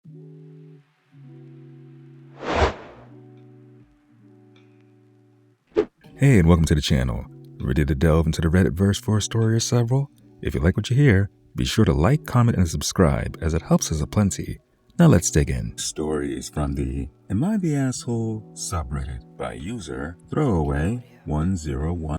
Hey, and welcome to the channel. Ready to delve into the Reddit verse for a story or several? If you like what you hear, be sure to like, comment, and subscribe, as it helps us aplenty. Now let's dig in. Story is from the Am I the Asshole subreddit by user Throwaway101.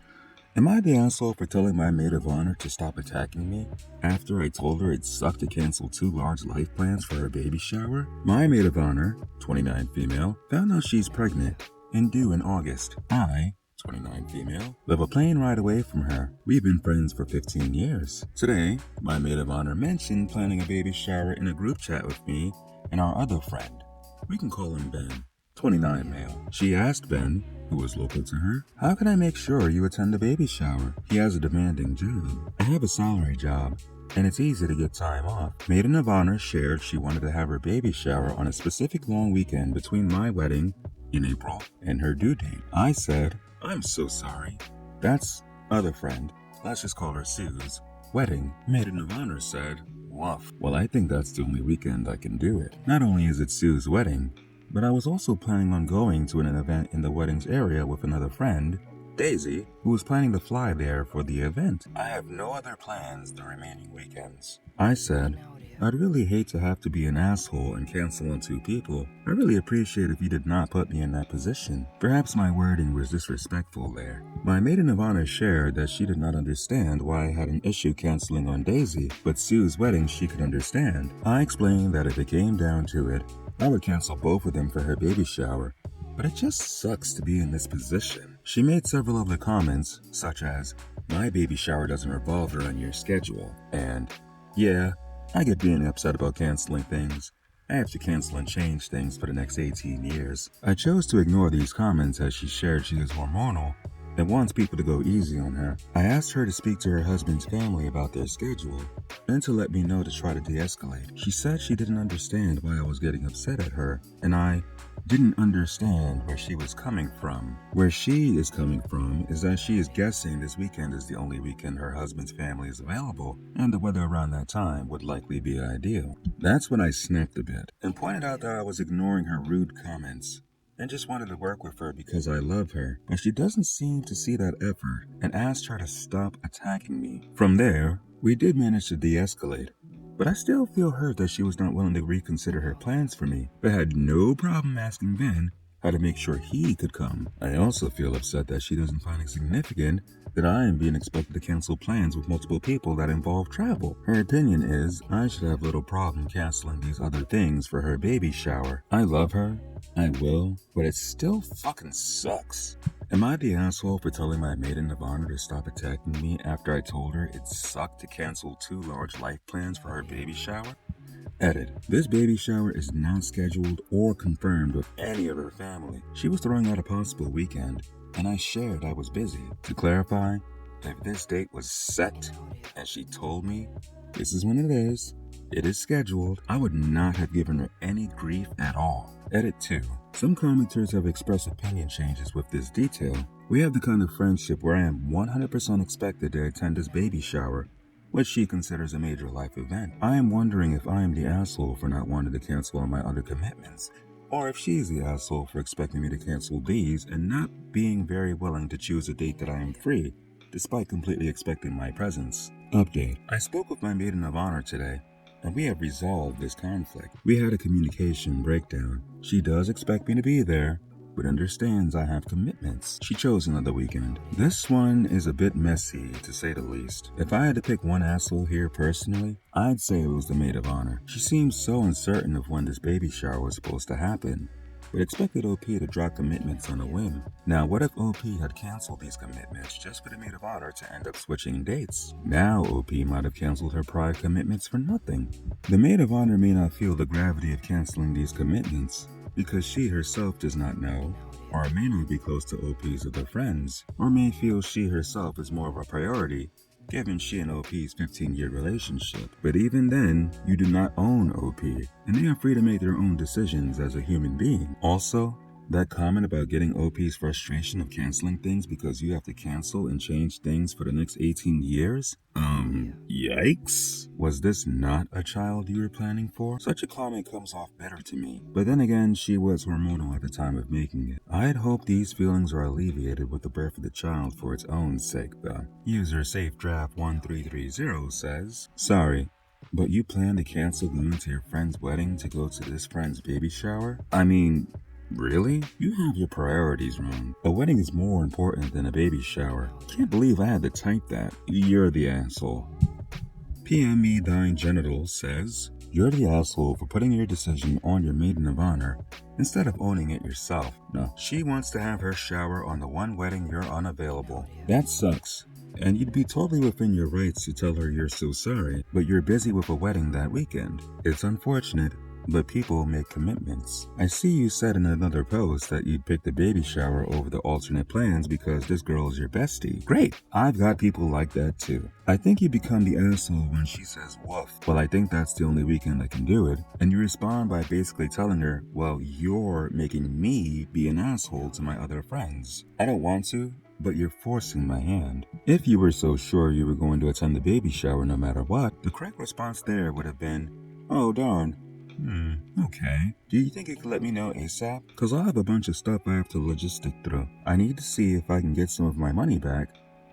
Am I the asshole for telling my maid of honor to stop attacking me after I told her it sucked to cancel 2 large life plans for her baby shower? My maid of honor, 29 female, found out she's pregnant and due in August. I, 29 female, live a plane ride away from her. We've been friends for 15 years. Today, my maid of honor mentioned planning a baby shower in a group chat with me and our other friend. We can call him Ben, 29 male. She asked Ben, who was local to her, "How can I make sure you attend the baby shower?" He has a demanding job. I have a salary job, and it's easy to get time off. Maiden of Honor shared she wanted to have her baby shower on a specific long weekend between my wedding in April and her due date. I said, "I'm so sorry. That's other friend, let's just call her Sue's, wedding." Maiden of Honor said, "Woof. Well, I think that's the only weekend I can do it. Not only is it Sue's wedding, but I was also planning on going to an event in the wedding's area with another friend, Daisy, who was planning to fly there for the event. I have no other plans the remaining weekends." I said, "I'd really hate to have to be an asshole and cancel on 2 people. I really appreciate if you did not put me in that position. Perhaps my wording was disrespectful there." My maiden of honor shared that she did not understand why I had an issue canceling on Daisy, but Sue's wedding she could understand. I explained that if it came down to it, I would cancel both of them for her baby shower, but it just sucks to be in this position. She made several other comments, such as, "My baby shower doesn't revolve around your schedule," and, "Yeah, I get being upset about canceling things. I have to cancel and change things for the next 18 years. I chose to ignore these comments as she shared she is hormonal and wants people to go easy on her. I asked her to speak to her husband's family about their schedule and to let me know to try to de-escalate. She said she didn't understand why I was getting upset at her, and I didn't understand where she was coming from. Where she is coming from is that she is guessing this weekend is the only weekend her husband's family is available, and the weather around that time would likely be ideal. That's when I snapped a bit and pointed out that I was ignoring her rude comments and just wanted to work with her because I love her, but she doesn't seem to see that effort, and asked her to stop attacking me. From there, we did manage to de-escalate, but I still feel hurt that she was not willing to reconsider her plans for me, but had no problem asking Ben how to make sure he could come. I also feel upset that she doesn't find it significant that I am being expected to cancel plans with multiple people that involve travel. Her opinion is I should have little problem canceling these other things for her baby shower. I love her, I will, but it still fucking sucks. Am I the asshole for telling my maiden of honor to stop attacking me after I told her it sucked to cancel 2 large life plans for her baby shower? Edit. This baby shower is not scheduled or confirmed with any of her family. She was throwing out a possible weekend, and I shared I was busy. To clarify, if this date was set and she told me this is when it is scheduled, I would not have given her any grief at all. Edit 2. Some commenters have expressed opinion changes with this detail. We have the kind of friendship where I am 100% expected to attend this baby shower, which she considers a major life event. I am wondering if I am the asshole for not wanting to cancel on my other commitments, or if she's the asshole for expecting me to cancel these and not being very willing to choose a date that I am free, despite completely expecting my presence. Update. I spoke with my maiden of honor today, and we have resolved this conflict. We had a communication breakdown. She does expect me to be there, but understands I have commitments. She chose another weekend. This one is a bit messy, to say the least. If I had to pick one asshole here personally, I'd say it was the maid of honor. She seems so uncertain of when this baby shower was supposed to happen, but expected OP to drop commitments on a whim. Now, what if OP had canceled these commitments just for the maid of honor to end up switching dates? Now OP might have canceled her prior commitments for nothing. The maid of honor may not feel the gravity of canceling these commitments, because she herself does not know, or may not be close to OP's other friends, or may feel she herself is more of a priority, given she and OP's 15-year relationship. But even then, you do not own OP, and they are free to make their own decisions as a human being. Also, That comment about getting OP's frustration of canceling things because you have to cancel and change things for the next 18 years? Yikes. Was this not a child you were planning for? Such a comment comes off better to me. But then again, she was hormonal at the time of making it. I'd hope these feelings are alleviated with the birth of the child for its own sake, though. User SafeDraft1330 says, sorry, but you plan to cancel going to your friend's wedding to go to this friend's baby shower? I mean, really? You have your priorities wrong. A wedding is more important than a baby shower. Can't believe I had to type that. You're the asshole. PM Me Dying Genitals says, you're the asshole for putting your decision on your maiden of honor instead of owning it yourself. No, she wants to have her shower on the one wedding you're unavailable. That sucks. And you'd be totally within your rights to tell her you're so sorry, but you're busy with a wedding that weekend. It's unfortunate, but people make commitments. I see you said in another post that you'd pick the baby shower over the alternate plans because this girl is your bestie. Great! I've got people like that too. I think you become the asshole when she says woof. Well, I think that's the only weekend I can do it. And you respond by basically telling her, well, you're making me be an asshole to my other friends. I don't want to, but you're forcing my hand. If you were so sure you were going to attend the baby shower no matter what, the correct response there would have been, oh darn. Okay. Do you think you could let me know ASAP? Cause I have a bunch of stuff I have to logistic through. I need to see if I can get some of my money back,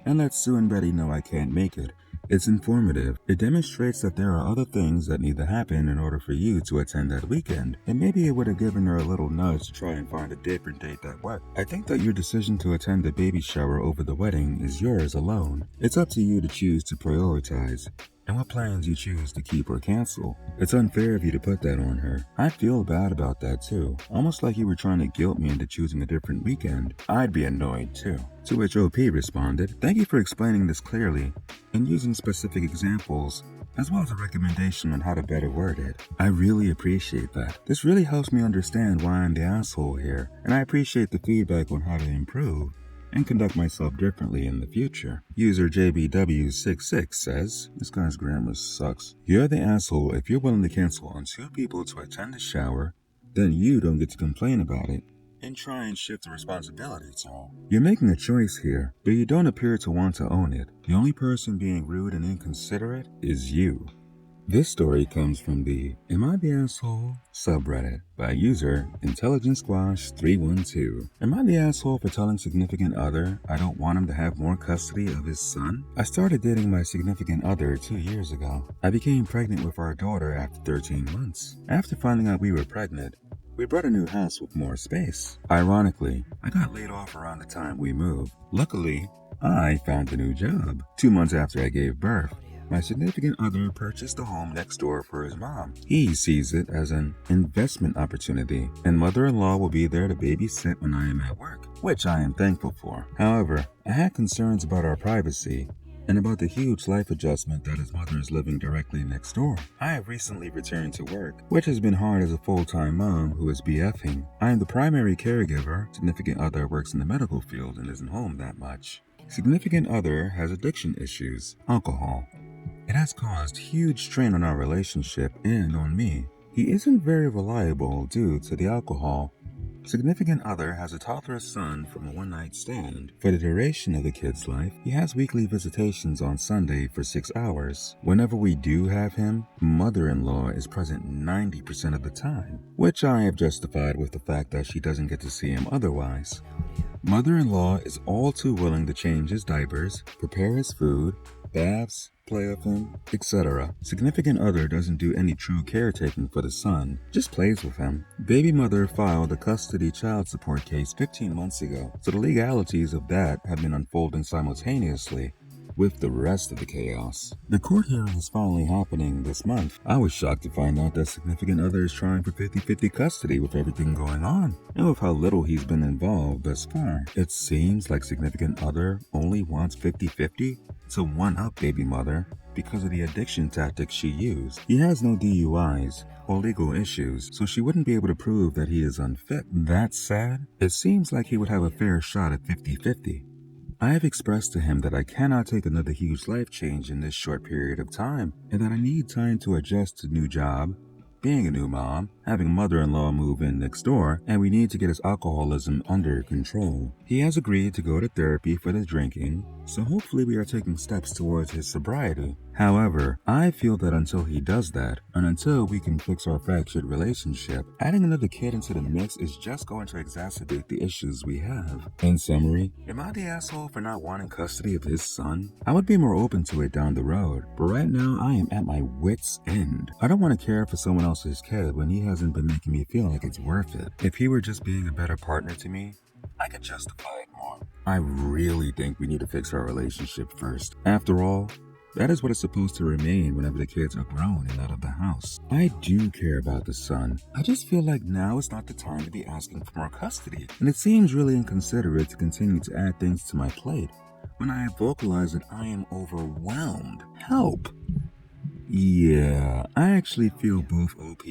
and let Sue and Betty know I can't make it. It's informative. It demonstrates that there are other things that need to happen in order for you to attend that weekend, and maybe it would have given her a little nudge to try and find a different date that worked. I think that your decision to attend the baby shower over the wedding is yours alone. It's up to you to choose to prioritize and what plans you choose to keep or cancel. It's unfair of you to put that on her. I feel bad about that too, almost like you were trying to guilt me into choosing a different weekend. I'd be annoyed too. To which OP responded, thank you for explaining this clearly and using specific examples, as well as a recommendation on how to better word it. I really appreciate that. This really helps me understand why I'm the asshole here, and I appreciate the feedback on how to improve and conduct myself differently in the future. User JBW66 says, this guy's grammar sucks. You're the asshole if you're willing to cancel on two people to attend the shower, then you don't get to complain about it and try and shift the responsibility to them. You're making a choice here, but you don't appear to want to own it. The only person being rude and inconsiderate is you. This story comes from the Am I the Asshole subreddit by user IntelligentSquash312. Am I the asshole for telling significant other I don't want him to have more custody of his son? I started dating my significant other 2 years ago. I became pregnant with our daughter after 13 months. After finding out we were pregnant, we bought a new house with more space. Ironically, I got laid off around the time we moved. Luckily, I found a new job. 2 months after I gave birth, my significant other purchased a home next door for his mom. He sees it as an investment opportunity, and mother-in-law will be there to babysit when I am at work, which I am thankful for. However, I had concerns about our privacy and about the huge life adjustment that his mother is living directly next door. I have recently returned to work, which has been hard as a full-time mom who is BFing. I am the primary caregiver. Significant other works in the medical field and isn't home that much. Significant other has addiction issues, alcohol. It has caused huge strain on our relationship and on me. He isn't very reliable due to the alcohol. Significant other has a toddler son from a one-night stand. For the duration of the kid's life, he has weekly visitations on Sunday for 6 hours. Whenever we do have him, mother-in-law is present 90% of the time, which I have justified with the fact that she doesn't get to see him otherwise. Mother-in-law is all too willing to change his diapers, prepare his food, baths, play with him, etc. Significant other doesn't do any true caretaking for the son, just plays with him. Baby mother filed a custody child support case 15 months ago, so the legalities of that have been unfolding simultaneously with the rest of the chaos. The court hearing is finally happening this month. I was shocked to find out that significant other is trying for 50-50 custody with everything going on, and with how little he's been involved thus far. It seems like significant other only wants 50-50 to one-up baby mother because of the addiction tactics she used. He has no DUIs or legal issues, so she wouldn't be able to prove that he is unfit. That's sad. It seems like he would have a fair shot at 50-50. I have expressed to him that I cannot take another huge life change in this short period of time, and that I need time to adjust to new job, being a new mom, having mother-in-law move in next door, and we need to get his alcoholism under control. He has agreed to go to therapy for the drinking, so hopefully we are taking steps towards his sobriety. However, I feel that until he does that, and until we can fix our fractured relationship, adding another kid into the mix is just going to exacerbate the issues we have. In summary, am I the asshole for not wanting custody of his son? I would be more open to it down the road, but right now I am at my wit's end. I don't want to care for someone else's kid when he hasn't been making me feel like it's worth it. If he were just being a better partner to me, I could justify it more. I really think we need to fix our relationship first. After all, that is what is supposed to remain whenever the kids are grown and out of the house. I do care about the son. I just feel like now is not the time to be asking for more custody. And it seems really inconsiderate to continue to add things to my plate when I have vocalized that I am overwhelmed. Help! Yeah, I actually feel both OP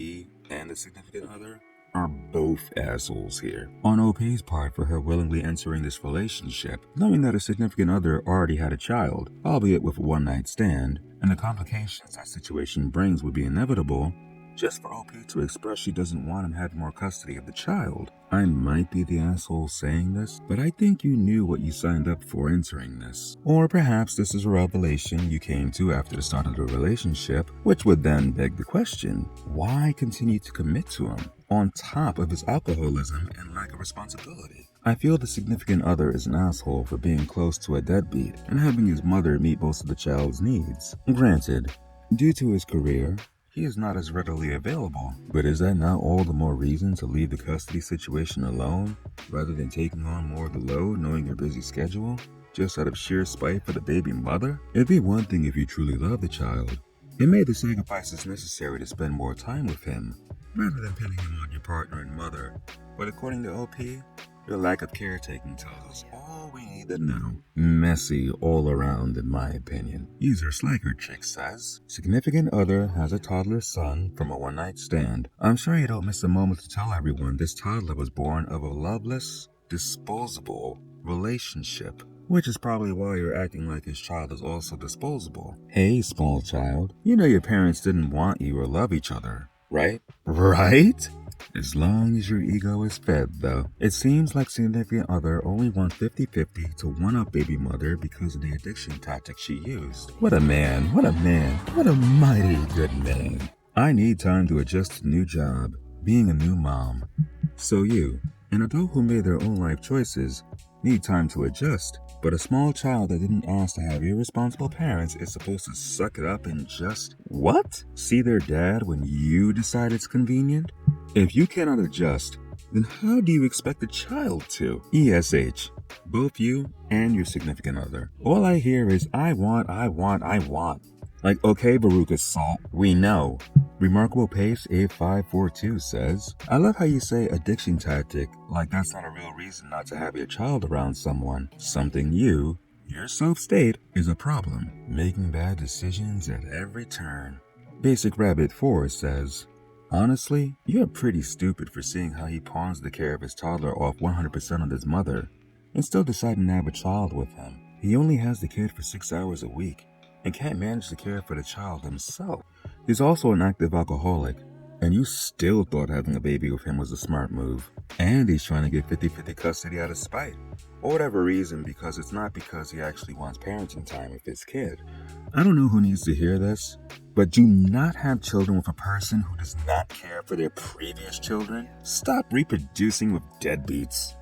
and the significant other are both assholes here. On OP's part for her willingly entering this relationship, knowing that her significant other already had a child, albeit with a one-night stand, and the complications that situation brings would be inevitable, just for OP to express she doesn't want him having more custody of the child. I might be the asshole saying this, but I think you knew what you signed up for entering this. Or perhaps this is a revelation you came to after the start of the relationship, which would then beg the question, why continue to commit to him on top of his alcoholism and lack of responsibility? I feel the significant other is an asshole for being close to a deadbeat and having his mother meet most of the child's needs. Granted, due to his career, he is not as readily available, but is that not all the more reason to leave the custody situation alone, rather than taking on more of the load knowing your busy schedule, just out of sheer spite for the baby mother? It'd be one thing if you truly love the child, and made the sacrifices necessary to spend more time with him, rather than pinning him on your partner and mother. But according to OP, your lack of caretaking tells us all we need to know. Messy all around, in my opinion. User Slacker Chick says, significant other has a toddler son from a one-night stand. I'm sure you don't miss a moment to tell everyone this toddler was born of a loveless, disposable relationship. Which is probably why you're acting like his child is also disposable. Hey, small child, you know your parents didn't want you or love each other, right? Right? As long as your ego is fed, though. It seems like significant other only wants 50-50 to one-up baby mother because of the addiction tactic she used. What a man, what a man, what a mighty good man. I need time to adjust to the new job, being a new mom. So you, an adult who made their own life choices, need time to adjust. But a small child that didn't ask to have irresponsible parents is supposed to suck it up and just, what? See their dad when you decide it's convenient? If you cannot adjust, then how do you expect the child to? ESH, both you and your significant other. All I hear is, I want. Like, okay, Baruch Salt, we know. Remarkable Pace 8542 says, I love how you say addiction tactic, like that's not a real reason not to have your child around someone. Something your self-state is a problem. Making bad decisions at every turn. Basic Rabbit 4 says, honestly, you're pretty stupid for seeing how he pawns the care of his toddler off 100% on his mother, and still deciding to have a child with him. He only has the kid for 6 hours a week, and can't manage to care for the child himself. He's also an active alcoholic, and you still thought having a baby with him was a smart move. And he's trying to get 50-50 custody out of spite. Or whatever reason, because it's not because he actually wants parenting time with his kid. I don't know who needs to hear this, but do not have children with a person who does not care for their previous children. Stop reproducing with deadbeats.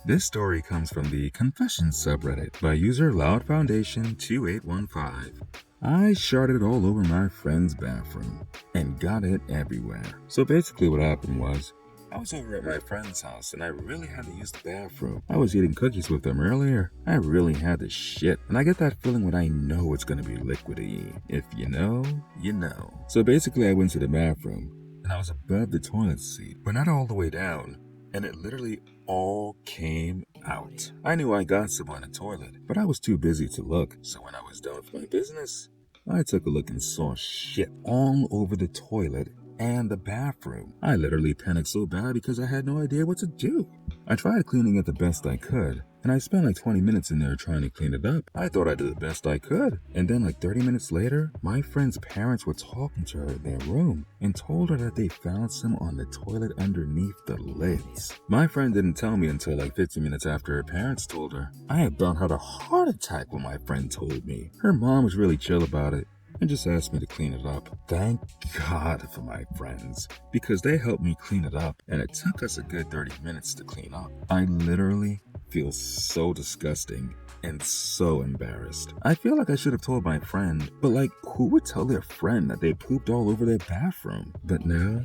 This story comes from the Confessions subreddit by user LoudFoundation2815. I sharted all over my friend's bathroom and got it everywhere. So basically what happened was, I was over at my friend's house and I really had to use the bathroom. I was eating cookies with them earlier. I really had to shit. And I get that feeling when I know it's gonna be liquidy. If you know, you know. So basically I went to the bathroom and I was above the toilet seat, but not all the way down. And it literally all came out. I knew I got some on the toilet, but I was too busy to look. So when I was done with my business, I took a look and saw shit all over the toilet and the bathroom. I literally panicked so bad because I had no idea what to do. I tried cleaning it the best I could, and I spent like 20 minutes in there trying to clean it up. I thought I did the best I could. And then like 30 minutes later, my friend's parents were talking to her in their room and told her that they found some on the toilet underneath the lids. My friend didn't tell me until like 15 minutes after her parents told her. I about had a heart attack when my friend told me. Her mom was really chill about it and just asked me to clean it up. Thank God for my friends, because they helped me clean it up, and it took us a good 30 minutes to clean up. I literally feel so disgusting and so embarrassed. I feel like I should have told my friend, but like, who would tell their friend that they pooped all over their bathroom? But now,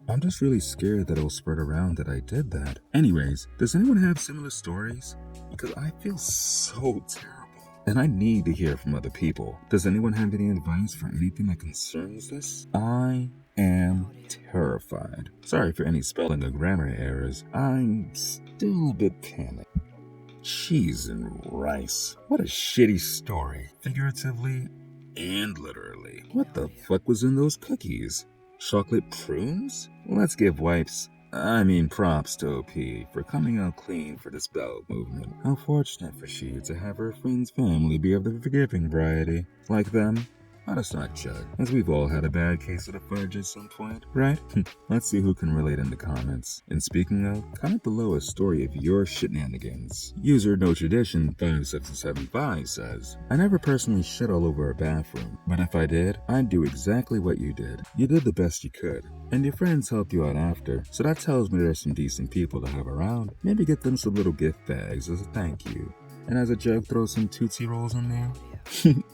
I'm just really scared that it'll spread around that I did that. Anyways, does anyone have similar stories? Because I feel so terrible. And I need to hear from other people. Does anyone have any advice for anything that concerns this? I am terrified. Sorry for any spelling or grammar errors. I'm still a bit panicked. Cheese and rice. What a shitty story. Figuratively and literally. What the fuck was in those cookies? Chocolate prunes? Let's give props to OP for coming out clean for this bowel movement. How fortunate for she to have her friend's family be of the forgiving variety. Like them, let us not judge, as we've all had a bad case of the fudge at some point, right? Let's see who can relate in the comments. And speaking of, comment below a story of your shenanigans. User No Tradition 5775 says, I never personally shit all over a bathroom, but if I did, I'd do exactly what you did. You did the best you could, and your friends helped you out after, so that tells me there's some decent people to have around. Maybe get them some little gift bags as a thank you. And as a joke, throw some Tootsie Rolls in there.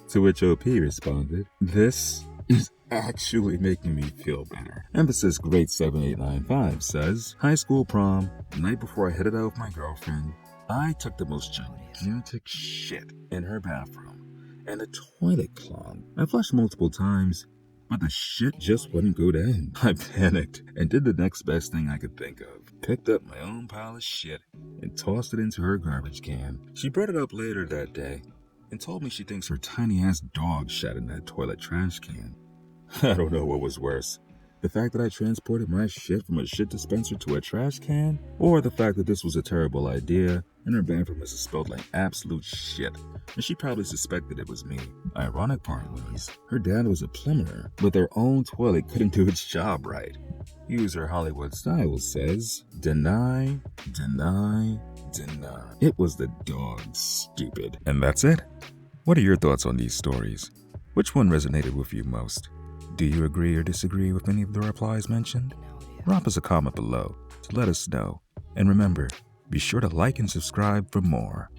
To which OP responded, this is actually making me feel better. Emphasis Great 7895 says, high school prom, the night before I headed out with my girlfriend, I took the most gigantic shit in her bathroom, and the toilet clogged. I flushed multiple times, but the shit just wouldn't go down. I panicked and did the next best thing I could think of. Picked up my own pile of shit and tossed it into her garbage can. She brought it up later that day and told me she thinks her tiny ass dog shat in that toilet trash can. I don't know what was worse. The fact that I transported my shit from a shit dispenser to a trash can, or the fact that this was a terrible idea and her bathroom must have smelled like absolute shit, and she probably suspected it was me. Ironic part was, her dad was a plumber, but their own toilet couldn't do its job right. User Hollywood Style says, deny, deny, deny. It was the dog, stupid. And that's it. What are your thoughts on these stories? Which one resonated with you most? Do you agree or disagree with any of the replies mentioned? Drop us a comment below to let us know. And remember, be sure to like and subscribe for more.